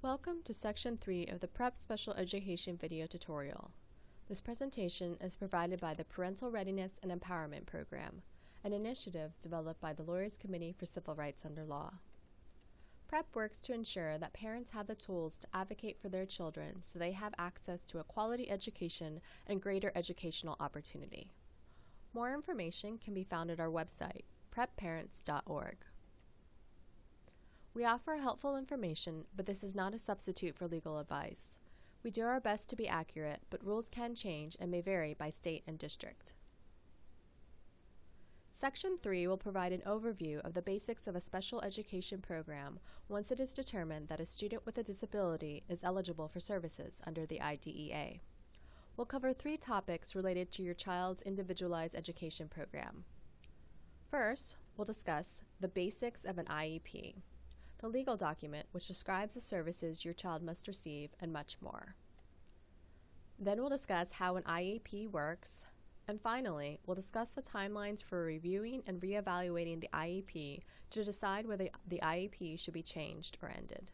Welcome to Section 3 of the Prep Special Education video tutorial. This presentation is provided by the Parental Readiness and Empowerment Program, an initiative developed by the Lawyers Committee for Civil Rights Under Law. PREP works to ensure that parents have the tools to advocate for their children so they have access to a quality education and greater educational opportunity. More information can be found at our website, prepparents.org. We offer helpful information, but this is not a substitute for legal advice. We do our best to be accurate, but rules can change and may vary by state and district. Section 3 will provide an overview of the basics of a special education program once it is determined that a student with a disability is eligible for services under the IDEA. We'll cover 3 topics related to your child's individualized education program. First, we'll discuss the basics of an IEP, the legal document which describes the services your child must receive, and much more. Then we'll discuss how an IEP works, and finally, we'll discuss the timelines for reviewing and reevaluating the IEP to decide whether the IEP should be changed or ended.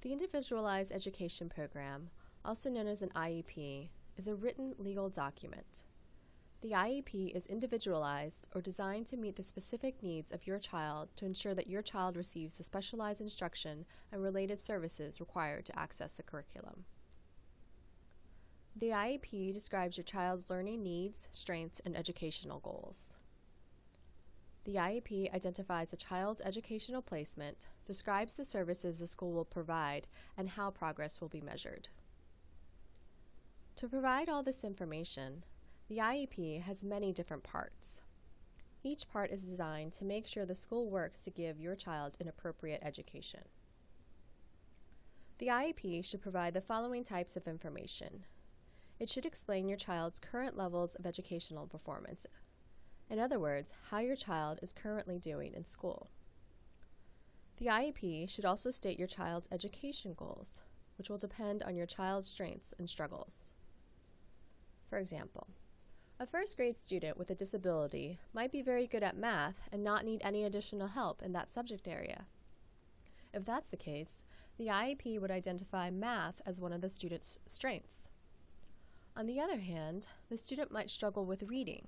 The Individualized Education Program, also known as an IEP, is a written legal document. The IEP is individualized or designed to meet the specific needs of your child to ensure that your child receives the specialized instruction and related services required to access the curriculum. The IEP describes your child's learning needs, strengths, and educational goals. The IEP identifies a child's educational placement, describes the services the school will provide, and how progress will be measured. To provide all this information, the IEP has many different parts. Each part is designed to make sure the school works to give your child an appropriate education. The IEP should provide the following types of information. It should explain your child's current levels of educational performance. In other words, how your child is currently doing in school. The IEP should also state your child's education goals, which will depend on your child's strengths and struggles. For example, a first-grade student with a disability might be very good at math and not need any additional help in that subject area. If that's the case, the IEP would identify math as one of the student's strengths. On the other hand, the student might struggle with reading.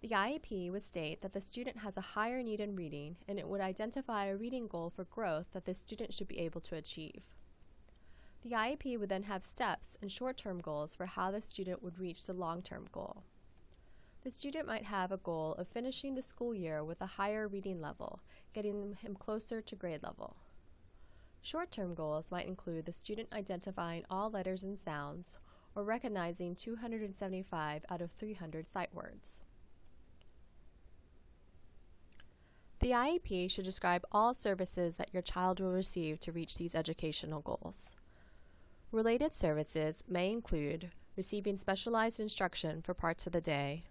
The IEP would state that the student has a higher need in reading, and it would identify a reading goal for growth that the student should be able to achieve. The IEP would then have steps and short-term goals for how the student would reach the long-term goal. The student might have a goal of finishing the school year with a higher reading level, getting him closer to grade level. Short-term goals might include the student identifying all letters and sounds, or recognizing 275 out of 300 sight words. The IEP should describe all services that your child will receive to reach these educational goals. Related services may include receiving specialized instruction for parts of the day,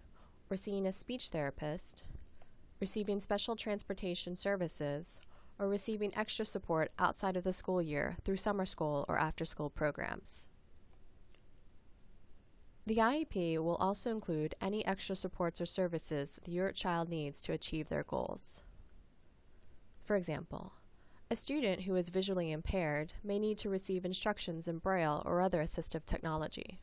or seeing a speech therapist, receiving special transportation services, or receiving extra support outside of the school year through summer school or after-school programs. The IEP will also include any extra supports or services that your child needs to achieve their goals. For example, a student who is visually impaired may need to receive instructions in Braille or other assistive technology.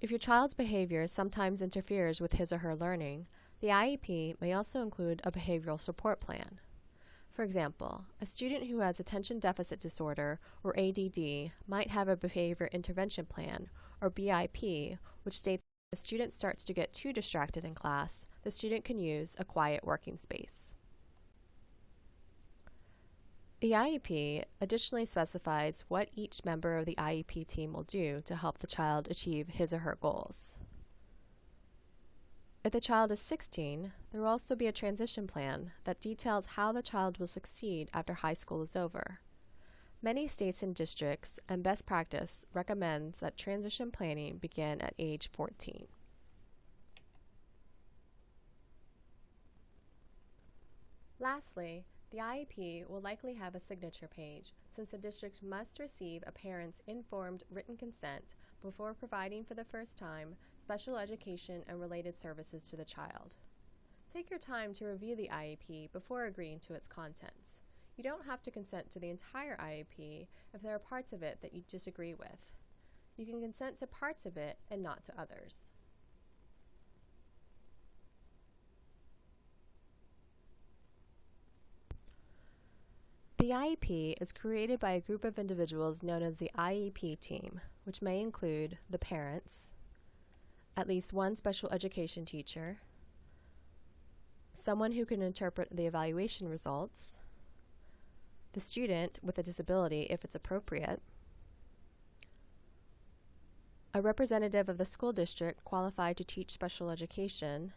If your child's behavior sometimes interferes with his or her learning, the IEP may also include a behavioral support plan. For example, a student who has attention deficit disorder, or ADD, might have a behavior intervention plan, or BIP, which states that if the student starts to get too distracted in class, the student can use a quiet working space. The IEP additionally specifies what each member of the IEP team will do to help the child achieve his or her goals. If the child is 16, there will also be a transition plan that details how the child will succeed after high school is over. Many states and districts and best practice recommends that transition planning begin at age 14. Lastly, the IEP will likely have a signature page, since the district must receive a parent's informed written consent before providing for the first time special education and related services to the child. Take your time to review the IEP before agreeing to its contents. You don't have to consent to the entire IEP if there are parts of it that you disagree with. You can consent to parts of it and not to others. The IEP is created by a group of individuals known as the IEP team, which may include the parents, at least one special education teacher, someone who can interpret the evaluation results, the student with a disability if it's appropriate, a representative of the school district qualified to teach special education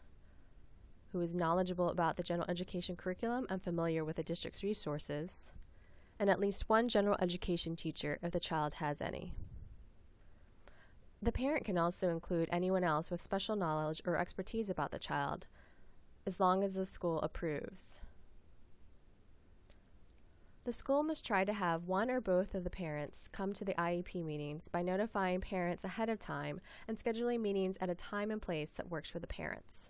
who is knowledgeable about the general education curriculum and familiar with the district's resources, and at least one general education teacher if the child has any. The parent can also include anyone else with special knowledge or expertise about the child, as long as the school approves. The school must try to have one or both of the parents come to the IEP meetings by notifying parents ahead of time and scheduling meetings at a time and place that works for the parents.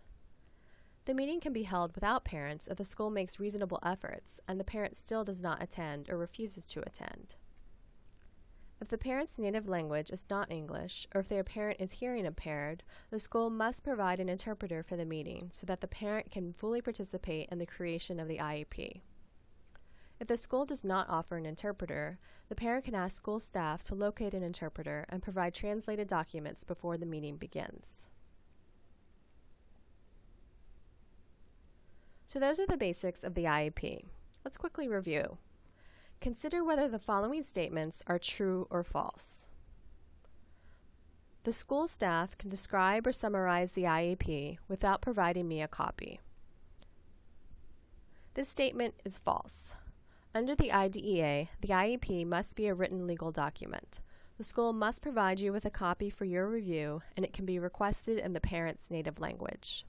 The meeting can be held without parents if the school makes reasonable efforts and the parent still does not attend or refuses to attend. If the parent's native language is not English, or if their parent is hearing impaired, the school must provide an interpreter for the meeting so that the parent can fully participate in the creation of the IEP. If the school does not offer an interpreter, the parent can ask school staff to locate an interpreter and provide translated documents before the meeting begins. So those are the basics of the IEP. Let's quickly review. Consider whether the following statements are true or false. The school staff can describe or summarize the IEP without providing me a copy. This statement is false. Under the IDEA, the IEP must be a written legal document. The school must provide you with a copy for your review, and it can be requested in the parent's native language.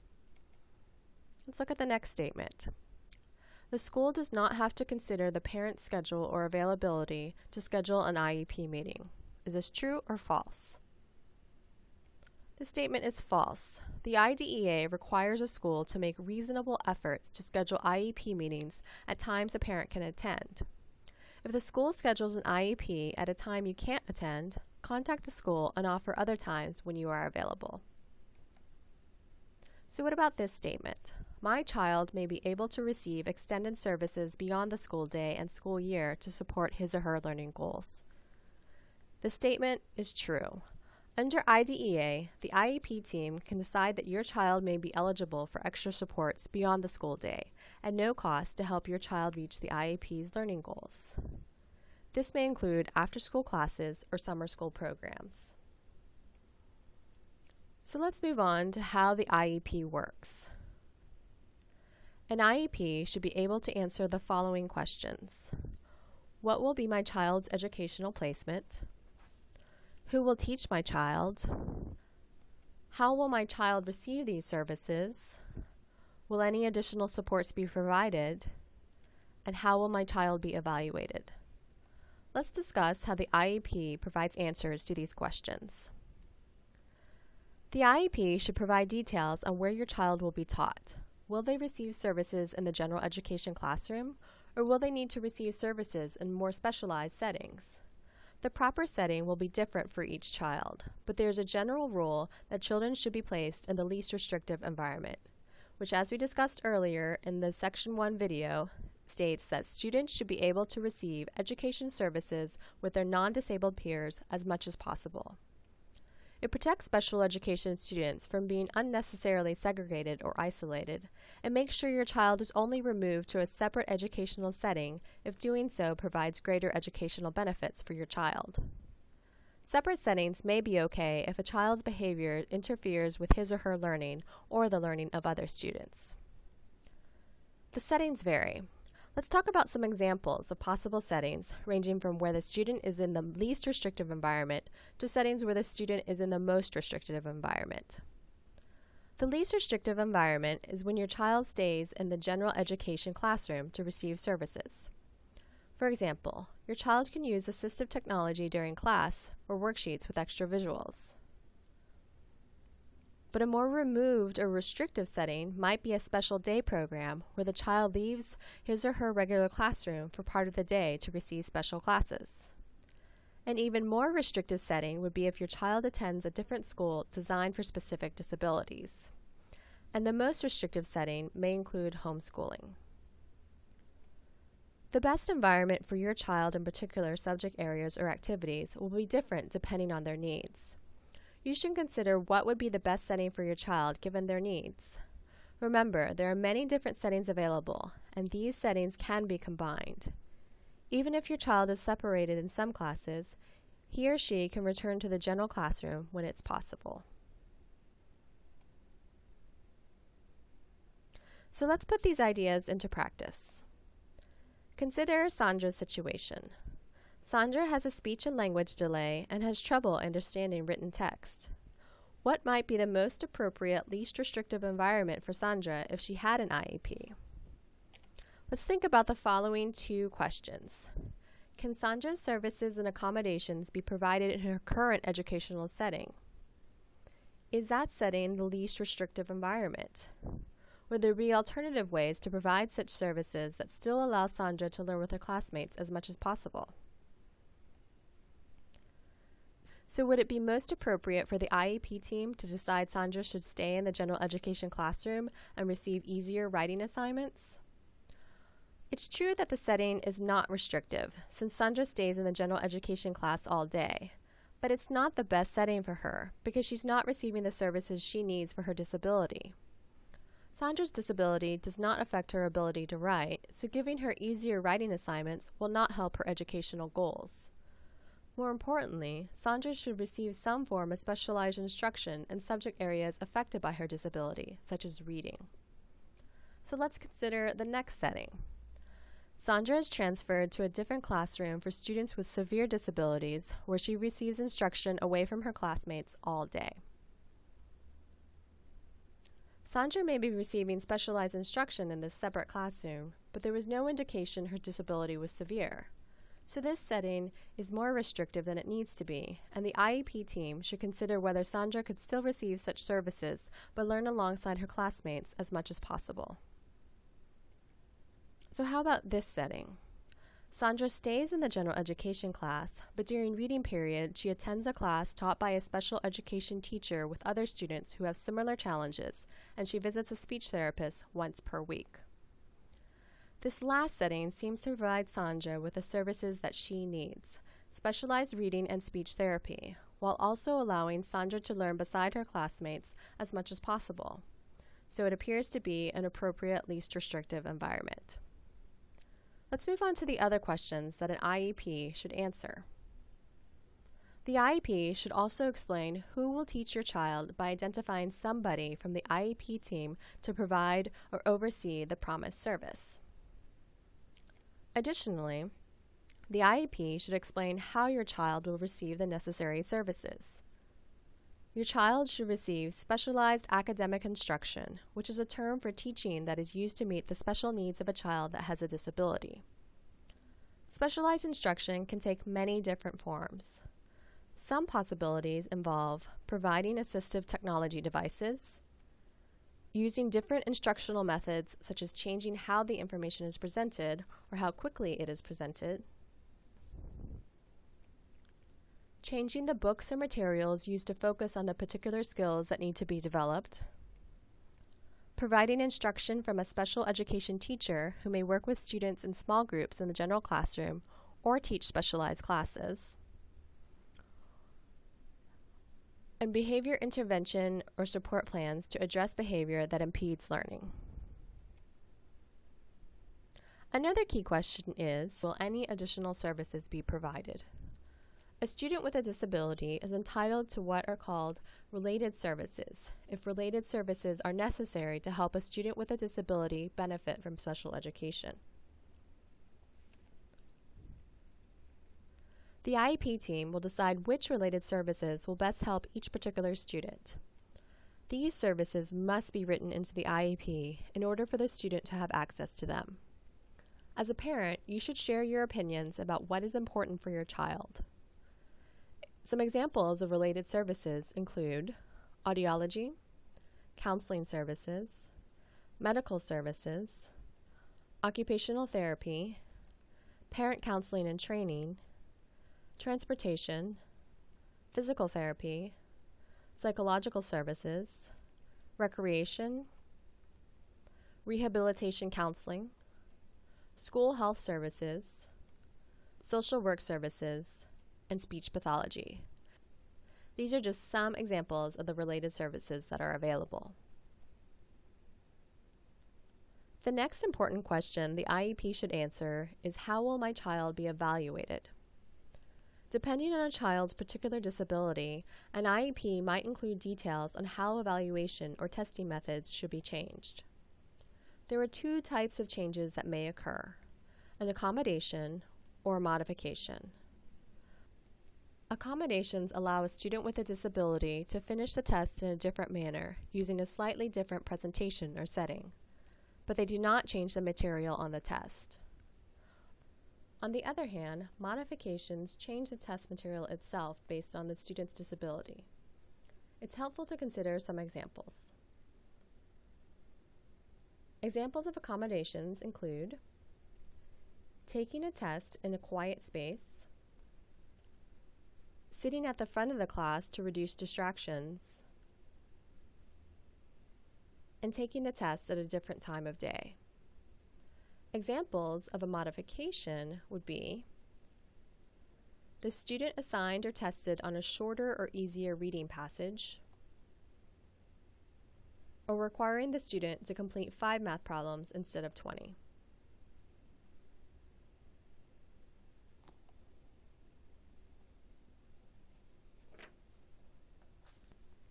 Let's look at the next statement. The school does not have to consider the parent's schedule or availability to schedule an IEP meeting. Is this true or false? This statement is false. The IDEA requires a school to make reasonable efforts to schedule IEP meetings at times a parent can attend. If the school schedules an IEP at a time you can't attend, contact the school and offer other times when you are available. So what about this statement? My child may be able to receive extended services beyond the school day and school year to support his or her learning goals. The statement is true. Under IDEA, the IEP team can decide that your child may be eligible for extra supports beyond the school day, at no cost to help your child reach the IEP's learning goals. This may include after-school classes or summer school programs. So let's move on to how the IEP works. An IEP should be able to answer the following questions. What will be my child's educational placement? Who will teach my child? How will my child receive these services? Will any additional supports be provided? And how will my child be evaluated? Let's discuss how the IEP provides answers to these questions. The IEP should provide details on where your child will be taught. Will they receive services in the general education classroom, or will they need to receive services in more specialized settings? The proper setting will be different for each child, but there is a general rule that children should be placed in the least restrictive environment, which, as we discussed earlier in the Section 1 video, states that students should be able to receive education services with their non-disabled peers as much as possible. It protects special education students from being unnecessarily segregated or isolated, and makes sure your child is only removed to a separate educational setting if doing so provides greater educational benefits for your child. Separate settings may be okay if a child's behavior interferes with his or her learning or the learning of other students. The settings vary. Let's talk about some examples of possible settings, ranging from where the student is in the least restrictive environment to settings where the student is in the most restrictive environment. The least restrictive environment is when your child stays in the general education classroom to receive services. For example, your child can use assistive technology during class or worksheets with extra visuals. But a more removed or restrictive setting might be a special day program where the child leaves his or her regular classroom for part of the day to receive special classes. An even more restrictive setting would be if your child attends a different school designed for specific disabilities. And the most restrictive setting may include homeschooling. The best environment for your child in particular subject areas or activities will be different depending on their needs. You should consider what would be the best setting for your child given their needs. Remember, there are many different settings available, and these settings can be combined. Even if your child is separated in some classes, he or she can return to the general classroom when it's possible. So let's put these ideas into practice. Consider Sandra's situation. Sandra has a speech and language delay and has trouble understanding written text. What might be the most appropriate, least restrictive environment for Sandra if she had an IEP? Let's think about the following two questions. Can Sandra's services and accommodations be provided in her current educational setting? Is that setting the least restrictive environment? Would there be alternative ways to provide such services that still allow Sandra to learn with her classmates as much as possible? So would it be most appropriate for the IEP team to decide Sandra should stay in the general education classroom and receive easier writing assignments? It's true that the setting is not restrictive, since Sandra stays in the general education class all day, but it's not the best setting for her because she's not receiving the services she needs for her disability. Sandra's disability does not affect her ability to write, so giving her easier writing assignments will not help her educational goals. More importantly, Sandra should receive some form of specialized instruction in subject areas affected by her disability, such as reading. So let's consider the next setting. Sandra is transferred to a different classroom for students with severe disabilities where she receives instruction away from her classmates all day. Sandra may be receiving specialized instruction in this separate classroom, but there was no indication her disability was severe. So this setting is more restrictive than it needs to be, and the IEP team should consider whether Sandra could still receive such services but learn alongside her classmates as much as possible. So how about this setting? Sandra stays in the general education class, but during reading period, she attends a class taught by a special education teacher with other students who have similar challenges, and she visits a speech therapist once per week. This last setting seems to provide Sandra with the services that she needs, specialized reading and speech therapy, while also allowing Sandra to learn beside her classmates as much as possible. So it appears to be an appropriate, least restrictive environment. Let's move on to the other questions that an IEP should answer. The IEP should also explain who will teach your child by identifying somebody from the IEP team to provide or oversee the promised service. Additionally, the IEP should explain how your child will receive the necessary services. Your child should receive specialized academic instruction, which is a term for teaching that is used to meet the special needs of a child that has a disability. Specialized instruction can take many different forms. Some possibilities involve providing assistive technology devices, using different instructional methods such as changing how the information is presented or how quickly it is presented, changing the books or materials used to focus on the particular skills that need to be developed, providing instruction from a special education teacher who may work with students in small groups in the general classroom or teach specialized classes, and behavior intervention or support plans to address behavior that impedes learning. Another key question is, will any additional services be provided? A student with a disability is entitled to what are called related services, if related services are necessary to help a student with a disability benefit from special education. The IEP team will decide which related services will best help each particular student. These services must be written into the IEP in order for the student to have access to them. As a parent, you should share your opinions about what is important for your child. Some examples of related services include audiology, counseling services, medical services, occupational therapy, parent counseling and training, transportation, physical therapy, psychological services, recreation, rehabilitation counseling, school health services, social work services, and speech pathology. These are just some examples of the related services that are available. The next important question the IEP should answer is, how will my child be evaluated? Depending on a child's particular disability, an IEP might include details on how evaluation or testing methods should be changed. There are two types of changes that may occur: an accommodation or a modification. Accommodations allow a student with a disability to finish the test in a different manner using a slightly different presentation or setting, but they do not change the material on the test. On the other hand, modifications change the test material itself based on the student's disability. It's helpful to consider some examples. Examples of accommodations include taking a test in a quiet space, sitting at the front of the class to reduce distractions, and taking the test at a different time of day. Examples of a modification would be the student assigned or tested on a shorter or easier reading passage, or requiring the student to complete 5 math problems instead of 20.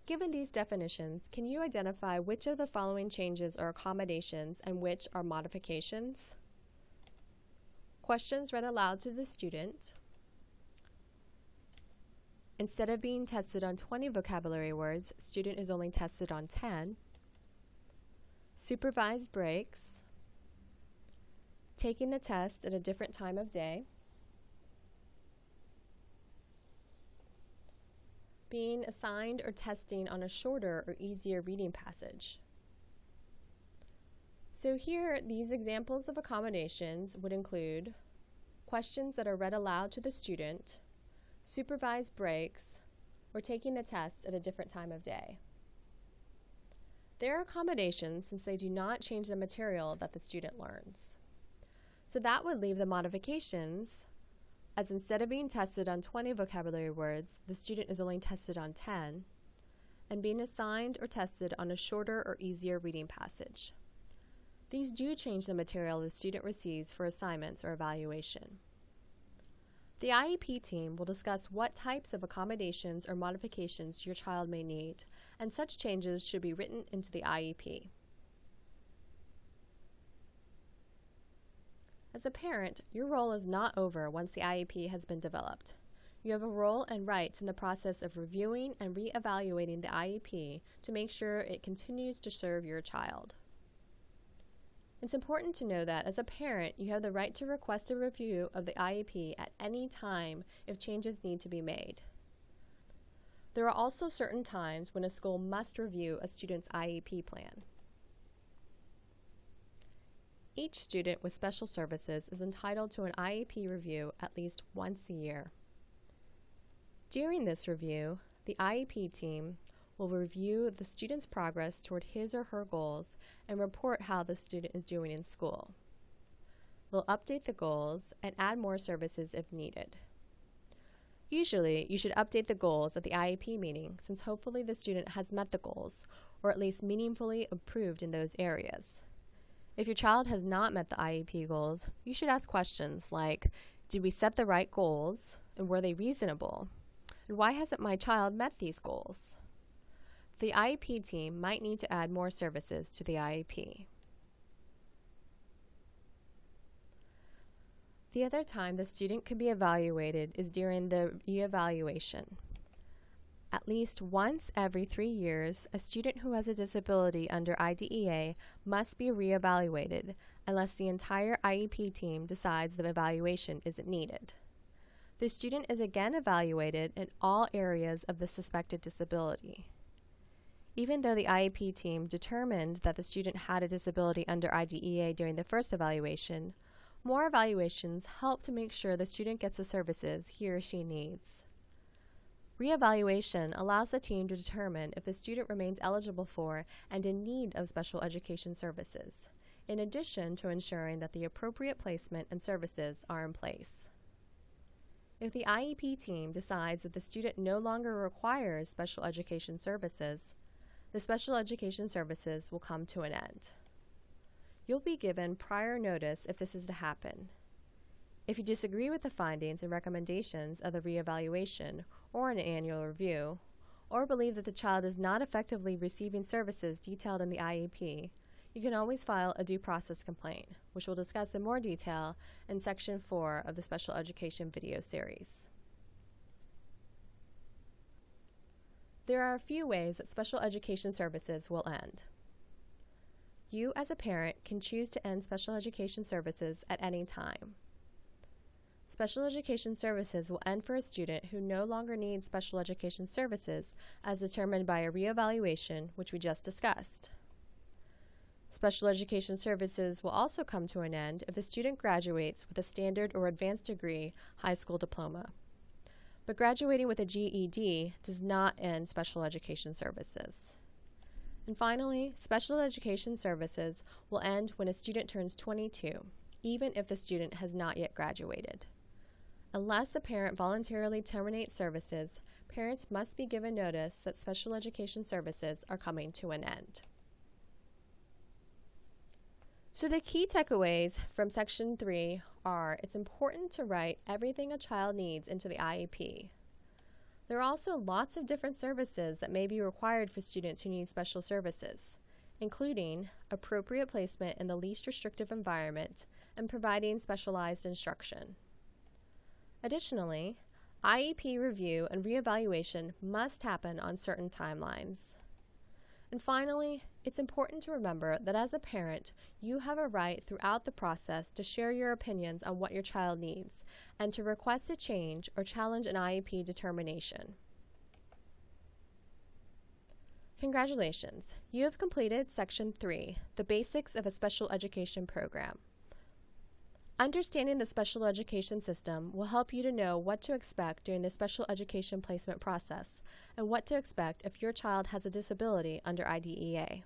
Given these definitions, can you identify which of the following changes are accommodations and which are modifications? Questions read aloud to the student. Instead of being tested on 20 vocabulary words, student is only tested on 10. Supervised breaks. Taking the test at a different time of day. Being assigned or testing on a shorter or easier reading passage. So here, these examples of accommodations would include questions that are read aloud to the student, supervised breaks, or taking the test at a different time of day. They are accommodations since they do not change the material that the student learns. So that would leave the modifications, as instead of being tested on 20 vocabulary words, the student is only tested on 10, and being assigned or tested on a shorter or easier reading passage. These do change the material the student receives for assignments or evaluation. The IEP team will discuss what types of accommodations or modifications your child may need, and such changes should be written into the IEP. As a parent, your role is not over once the IEP has been developed. You have a role and rights in the process of reviewing and re-evaluating the IEP to make sure it continues to serve your child. It's important to know that as a parent, you have the right to request a review of the IEP at any time if changes need to be made. There are also certain times when a school must review a student's IEP plan. Each student with special services is entitled to an IEP review at least once a year. During this review, the IEP team will review the student's progress toward his or her goals and report how the student is doing in school. They'll update the goals and add more services if needed. Usually, you should update the goals at the IEP meeting since hopefully the student has met the goals or at least meaningfully improved in those areas. If your child has not met the IEP goals, you should ask questions like, did we set the right goals, and were they reasonable? And why hasn't my child met these goals? The IEP team might need to add more services to the IEP. The other time the student can be evaluated is during the re-evaluation. At least once every 3 years, a student who has a disability under IDEA must be re-evaluated unless the entire IEP team decides the evaluation isn't needed. The student is again evaluated in all areas of the suspected disability. Even though the IEP team determined that the student had a disability under IDEA during the first evaluation, more evaluations help to make sure the student gets the services he or she needs. Reevaluation allows the team to determine if the student remains eligible for and in need of special education services, in addition to ensuring that the appropriate placement and services are in place. If the IEP team decides that the student no longer requires special education services, the special education services will come to an end. You'll be given prior notice if this is to happen. If you disagree with the findings and recommendations of the reevaluation or an annual review, or believe that the child is not effectively receiving services detailed in the IEP, you can always file a due process complaint, which we'll discuss in more detail in Section 4 of the Special Education video series. There are a few ways that special education services will end. You, as a parent, can choose to end special education services at any time. Special education services will end for a student who no longer needs special education services as determined by a reevaluation, which we just discussed. Special education services will also come to an end if the student graduates with a standard or advanced degree high school diploma. But graduating with a GED does not end special education services. And finally, special education services will end when a student turns 22, even if the student has not yet graduated. Unless a parent voluntarily terminates services, parents must be given notice that special education services are coming to an end. So the key takeaways from Section 3 are it's important to write everything a child needs into the IEP. There are also lots of different services that may be required for students who need special services, including appropriate placement in the least restrictive environment and providing specialized instruction. Additionally, IEP review and reevaluation must happen on certain timelines. And finally, it's important to remember that as a parent, you have a right throughout the process to share your opinions on what your child needs and to request a change or challenge an IEP determination. Congratulations! You have completed Section 3, the basics of a special education program. Understanding the special education system will help you to know what to expect during the special education placement process and what to expect if your child has a disability under IDEA.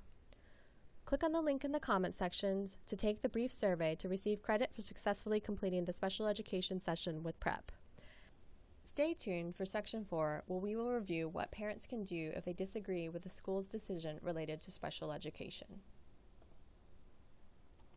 Click on the link in the comment sections to take the brief survey to receive credit for successfully completing the special education session with PREP. Stay tuned for Section 4, where we will review what parents can do if they disagree with the school's decision related to special education.